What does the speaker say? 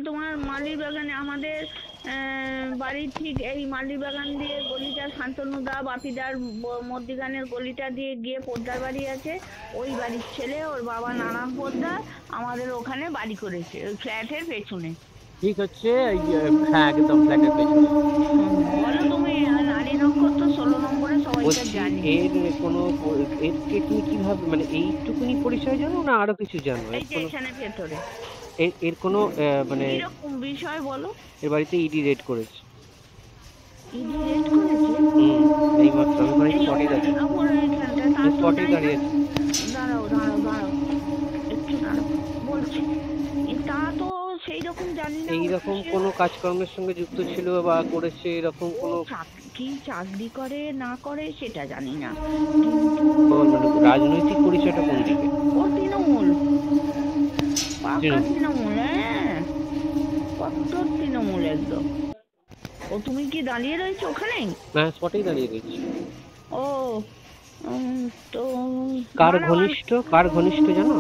তোমার মালিবাগানে আমাদের বাড়ির ঠিক এই মালিবাগান দিয়ে গলিটা শান্তনুদা বাপিদার মধ্যিখানের গলিটা দিয়ে গিয়ে পোদ্দার বাড়ি আছে, ওই বাড়ির ছেলে, ওর বাবা নারায়ণ পোদ্দার আমাদের ওখানে বাড়ি করেছে ওই ফ্ল্যাটের পেছনে। ঠিক হচ্ছে হ্যাঁ একদম ফ্ল্যাটের পেছনে। বলো তুমি, নারী নক্ষত্র 16 নম্বরে সবাই তো বলছি জানি। এর কোনো এরকে তুমি কিভাবে মানে এইটুকুনি পরিচয় জানো না আরো কিছু জানো? এই এর যে কোনো এখানে ভেতরে এর কোনো মানে কিরকম বিষয় বলো। এর বাড়িতে ইডি রেড করেছে। ইডি রেড করেছে? এই মাত্র আমি ওখানে স্পটে দাঁড়িয়ে, আমার এইখানটা তার তো স্পটে নাই না। দাঁড়িয়ে আছি। দাঁড়াও দাঁড়াও দাঁড়াও, একটু দাঁড়াও, বলছি। তা তো সেই রকম জানি না। এইরকম কোনো কাজকর্মের সঙ্গে যুক্ত ছিল বা করেছে এরকম ও কোনো? কি চাকরি করে না করে সেটা জানি না, মানে রাজনৈতিক পরিচয়টা কোন দিকে? ও তৃণমূল, পাকা তৃণমূল। তৃণমূল, হ্যাঁ কট্টর তৃণমূল একদম। ও তুমি কি দাঁড়িয়ে রয়েছো ওখানেই? হ্যাঁ স্পটেই দাঁড়িয়ে রয়েছি। ও তো কার দাঁড়াও ঘনিষ্ঠ, কার ঘনিষ্ঠ জানো?